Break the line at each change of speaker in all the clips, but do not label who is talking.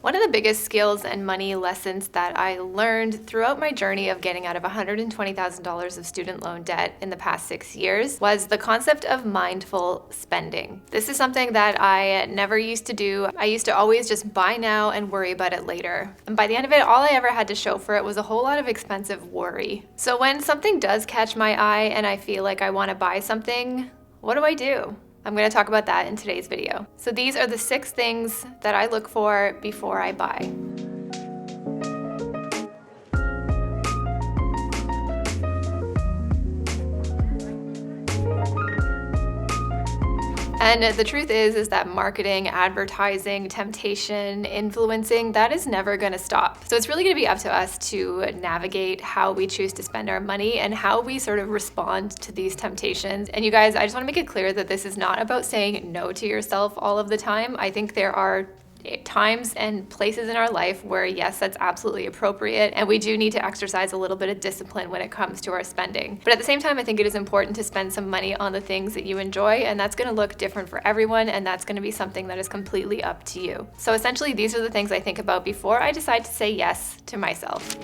One of the biggest skills and money lessons that I learned throughout my journey of getting out of $120,000 of student loan debt in the past 6 years was the concept of mindful spending. This is something that I never used to do. I used to always just buy now and worry about it later. And by the end of it, all I ever had to show for it was a whole lot of expensive worry. So when something does catch my eye and I feel like I want to buy something, what do? I'm going to talk about that in today's video. So these are the 6 things that I look for before I buy. And the truth is that marketing, advertising, temptation, influencing, that is never going to stop. So it's really going to be up to us to navigate how we choose to spend our money and how we sort of respond to these temptations. And you guys, I just want to make it clear that this is not about saying no to yourself all of the time. I think there are times and places in our life where yes, that's absolutely appropriate, and we do need to exercise a little bit of discipline when it comes to our spending. But at the same time, I think it is important to spend some money on the things that you enjoy, and that's going to look different for everyone, and that's going to be something that is completely up to you. So essentially, these are the things I think about before I decide to say yes to myself.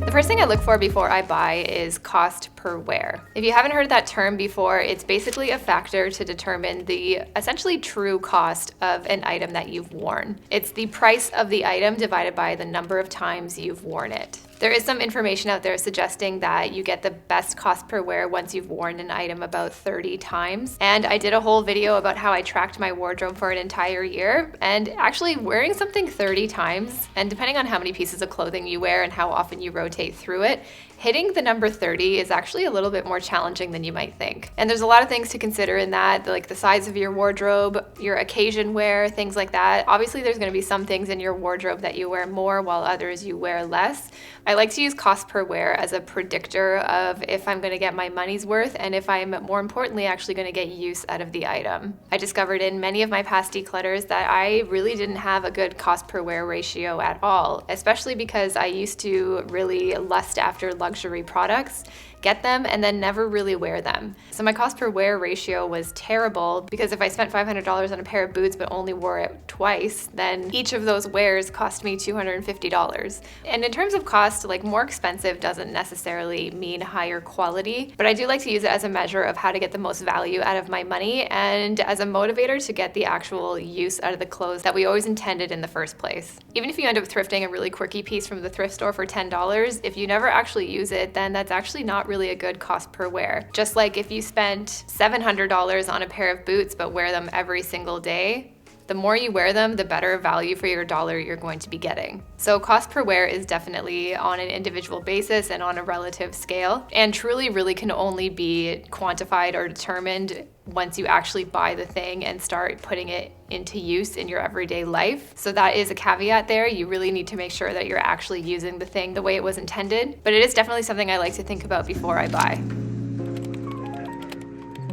The first thing I look for before I buy is cost per wear. If you haven't heard that term before, it's basically a factor to determine the essentially true cost of an item that you've worn. It's the price of the item divided by the number of times you've worn it. There is some information out there suggesting that you get the best cost per wear once you've worn an item about 30 times. And I did a whole video about how I tracked my wardrobe for an entire year. And actually wearing something 30 times, and depending on how many pieces of clothing you wear and how often you rotate through it, hitting the number 30 is actually a little bit more challenging than you might think. And there's a lot of things to consider in that, like the size of your wardrobe, your occasion wear, things like that. Obviously, there's going to be some things in your wardrobe that you wear more while others you wear less. I like to use cost per wear as a predictor of if I'm going to get my money's worth and if I'm, more importantly, actually going to get use out of the item. I discovered in many of my past declutters that I really didn't have a good cost per wear ratio at all, especially because I used to really lust after luxury products, get them, and then never really wear them. So my cost per wear ratio was terrible because if I spent $500 on a pair of boots but only wore it twice, then each of those wears cost me $250. And in terms of cost, like more expensive doesn't necessarily mean higher quality, but I do like to use it as a measure of how to get the most value out of my money and as a motivator to get the actual use out of the clothes that we always intended in the first place. Even if you end up thrifting a really quirky piece from the thrift store for $10, if you never actually use it, then that's actually not really a good cost per wear. Just like if you spent $700 on a pair of boots but wear them every single day, the more you wear them, the better value for your dollar you're going to be getting. So cost per wear is definitely on an individual basis and on a relative scale, and truly really can only be quantified or determined once you actually buy the thing and start putting it into use in your everyday life. So that is a caveat there. You really need to make sure that you're actually using the thing the way it was intended, but it is definitely something I like to think about before I buy.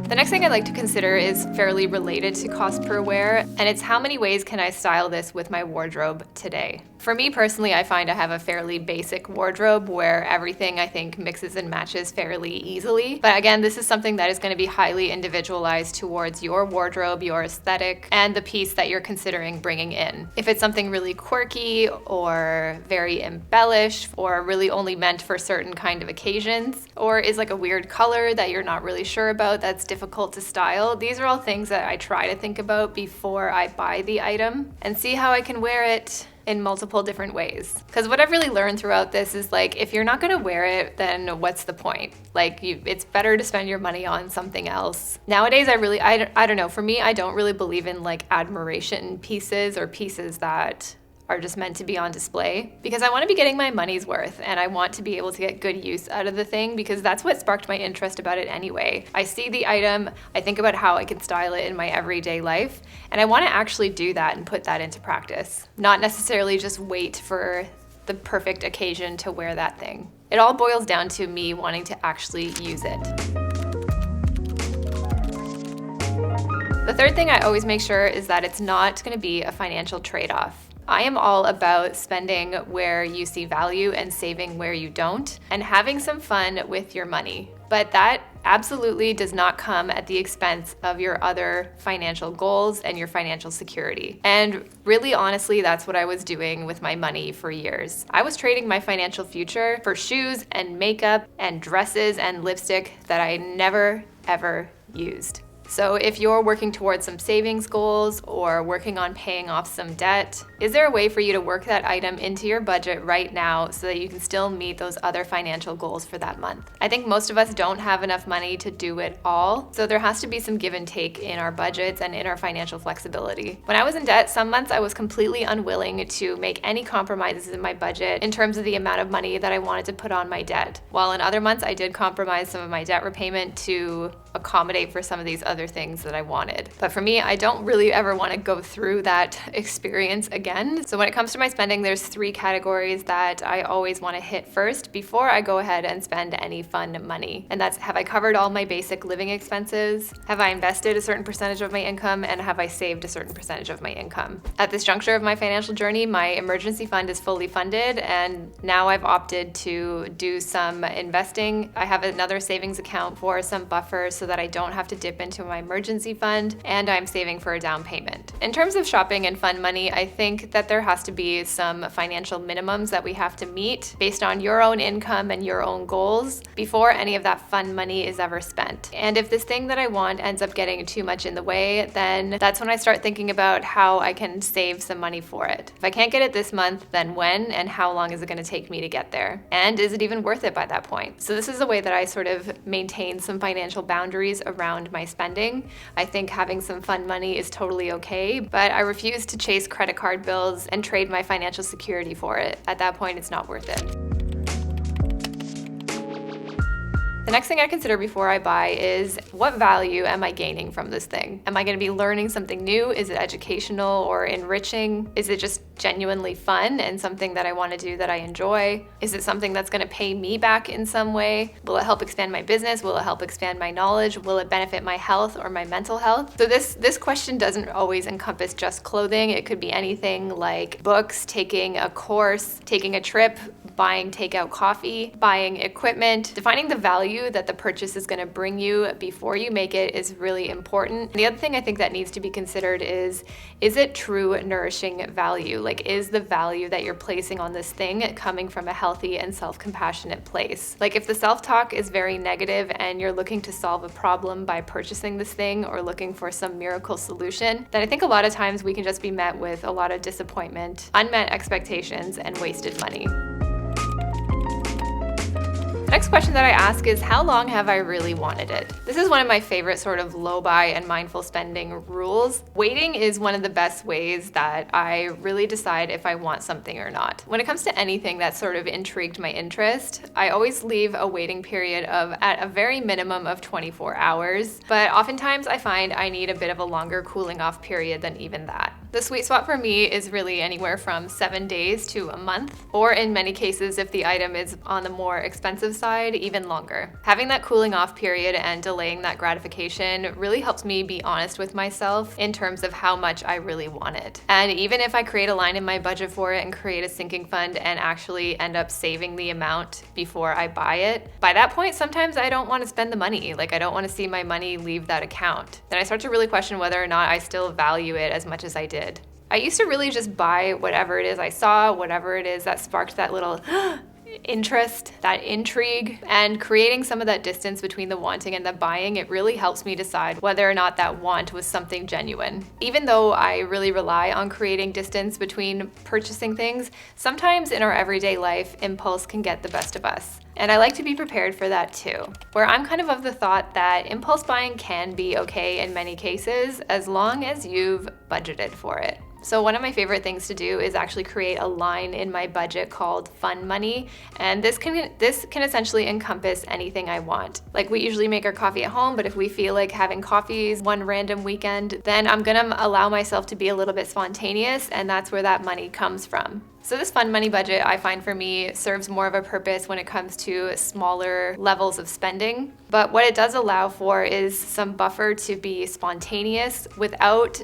The next thing I like to consider is fairly related to cost per wear, and it's how many ways can I style this with my wardrobe today. For me personally, I find I have a fairly basic wardrobe where everything I think mixes and matches fairly easily. But again, this is something that is going to be highly individualized towards your wardrobe, your aesthetic, and the piece that you're considering bringing in. If it's something really quirky or very embellished or really only meant for certain kind of occasions, or is like a weird color that you're not really sure about, that's difficult to style, these are all things that I try to think about before I buy the item and see how I can wear it in multiple different ways. Because what I've really learned throughout this is like, if you're not gonna wear it, then what's the point? Like, it's better to spend your money on something else. Nowadays, I don't know, for me, I don't really believe in like admiration pieces or pieces that are just meant to be on display, because I want to be getting my money's worth and I want to be able to get good use out of the thing, because that's what sparked my interest about it anyway. I see the item, I think about how I can style it in my everyday life, and I want to actually do that and put that into practice, not necessarily just wait for the perfect occasion to wear that thing. It all boils down to me wanting to actually use it. The third thing I always make sure is that it's not going to be a financial trade-off. I am all about spending where you see value and saving where you don't, and having some fun with your money. But that absolutely does not come at the expense of your other financial goals and your financial security. And really, honestly, that's what I was doing with my money for years. I was trading my financial future for shoes and makeup and dresses and lipstick that I never, ever used. So if you're working towards some savings goals or working on paying off some debt, is there a way for you to work that item into your budget right now so that you can still meet those other financial goals for that month? I think most of us don't have enough money to do it all, so there has to be some give and take in our budgets and in our financial flexibility. When I was in debt, some months I was completely unwilling to make any compromises in my budget in terms of the amount of money that I wanted to put on my debt, while in other months I did compromise some of my debt repayment to accommodate for some of these other things that I wanted. But for me, I don't really ever want to go through that experience again. So when it comes to my spending, there's 3 categories that I always want to hit first before I go ahead and spend any fun money. And that's, have I covered all my basic living expenses? Have I invested a certain percentage of my income? And have I saved a certain percentage of my income? At this juncture of my financial journey, my emergency fund is fully funded, and now I've opted to do some investing. I have another savings account for some buffers so that I don't have to dip into my emergency fund, and I'm saving for a down payment. In terms of shopping and fun money, I think that there has to be some financial minimums that we have to meet based on your own income and your own goals before any of that fun money is ever spent. And if this thing that I want ends up getting too much in the way, then that's when I start thinking about how I can save some money for it. If I can't get it this month, then when and how long is it going to take me to get there? And is it even worth it by that point? So this is a way that I sort of maintain some financial boundaries around my spending. I think having some fun money is totally okay, but I refuse to chase credit card bills and trade my financial security for it. At that point, it's not worth it. The next thing I consider before I buy is, what value am I gaining from this thing? Am I going to be learning something new? Is it educational or enriching? Is it just genuinely fun and something that I want to do that I enjoy? Is it something that's going to pay me back in some way? Will it help expand my business? Will it help expand my knowledge? Will it benefit my health or my mental health? So this question doesn't always encompass just clothing. It could be anything like books, taking a course, taking a trip, buying takeout coffee, buying equipment. Defining the value that the purchase is going to bring you before you make it is really important. The other thing I think that needs to be considered is it true nourishing value? Like, is the value that you're placing on this thing coming from a healthy and self-compassionate place? Like, if the self-talk is very negative and you're looking to solve a problem by purchasing this thing or looking for some miracle solution, then I think a lot of times we can just be met with a lot of disappointment, unmet expectations, and wasted money. Next question that I ask is, how long have I really wanted it? This is one of my favorite sort of low buy and mindful spending rules. Waiting is one of the best ways that I really decide if I want something or not. When it comes to anything that sort of intrigued my interest, I always leave a waiting period of at a very minimum of 24 hours, but oftentimes I find I need a bit of a longer cooling off period than even that. The sweet spot for me is really anywhere from 7 days to a month, or in many cases, if the item is on the more expensive side, even longer. Having that cooling off period and delaying that gratification really helps me be honest with myself in terms of how much I really want it. And even if I create a line in my budget for it and create a sinking fund and actually end up saving the amount before I buy it, by that point, sometimes I don't want to spend the money. Like, I don't want to see my money leave that account. Then I start to really question whether or not I still value it as much as I did. I used to really just buy whatever it is I saw, whatever it is that sparked that little interest, that intrigue, and creating some of that distance between the wanting and the buying, it really helps me decide whether or not that want was something genuine. Even though I really rely on creating distance between purchasing things, sometimes in our everyday life, impulse can get the best of us. And I like to be prepared for that too, where I'm kind of the thought that impulse buying can be okay in many cases as long as you've budgeted for it. So one of my favorite things to do is actually create a line in my budget called fun money, and this can essentially encompass anything I want. Like, we usually make our coffee at home, but if we feel like having coffees one random weekend, then I'm gonna allow myself to be a little bit spontaneous, and that's where that money comes from. So this fun money budget, I find for me, serves more of a purpose when it comes to smaller levels of spending. But what it does allow for is some buffer to be spontaneous without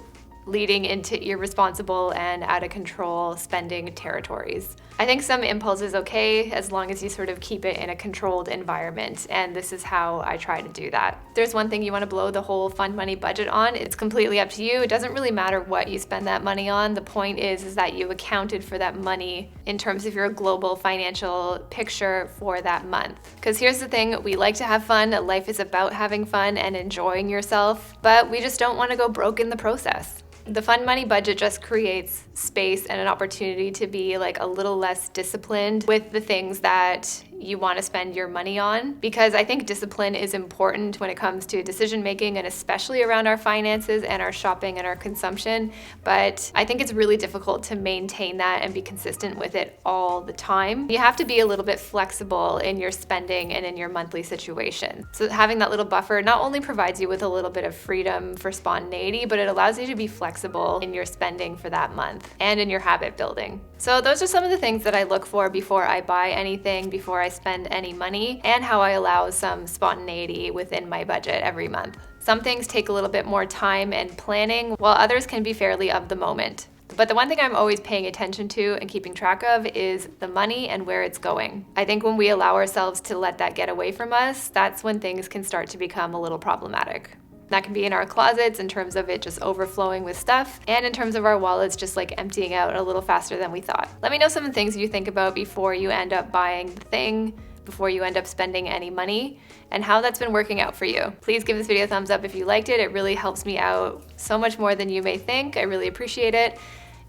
leading into irresponsible and out of control spending territories. I think some impulse is okay as long as you sort of keep it in a controlled environment, and this is how I try to do that. If there's one thing you want to blow the whole fund money budget on, it's completely up to you. It doesn't really matter what you spend that money on. The point is that you accounted for that money in terms of your global financial picture for that month. Because here's the thing, we like to have fun. Life is about having fun and enjoying yourself, but we just don't want to go broke in the process. The fund money budget just creates space and an opportunity to be like a little less disciplined with the things that you want to spend your money on, because I think discipline is important when it comes to decision making and especially around our finances and our shopping and our consumption. But I think it's really difficult to maintain that and be consistent with it all the time. You have to be a little bit flexible in your spending and in your monthly situation. So having that little buffer not only provides you with a little bit of freedom for spontaneity, but it allows you to be flexible in your spending for that month and in your habit building. So those are some of the things that I look for before I buy anything, before I spend any money, and how I allow some spontaneity within my budget every month. Some things take a little bit more time and planning, while others can be fairly of the moment. But the one thing I'm always paying attention to and keeping track of is the money and where it's going. I think when we allow ourselves to let that get away from us, that's when things can start to become a little problematic. That can be in our closets in terms of it just overflowing with stuff, and in terms of our wallets just like emptying out a little faster than we thought. Let me know some things you think about before you end up buying the thing, before you end up spending any money, and how that's been working out for you. Please give this video a thumbs up if you liked it. It really helps me out so much more than you may think. I really appreciate it.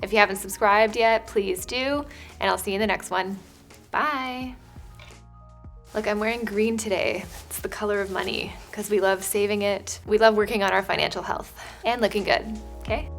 If you haven't subscribed yet, please do, and I'll see you in the next one. Bye. Look, I'm wearing green today. It's the color of money because we love saving it. We love working on our financial health and looking good, okay?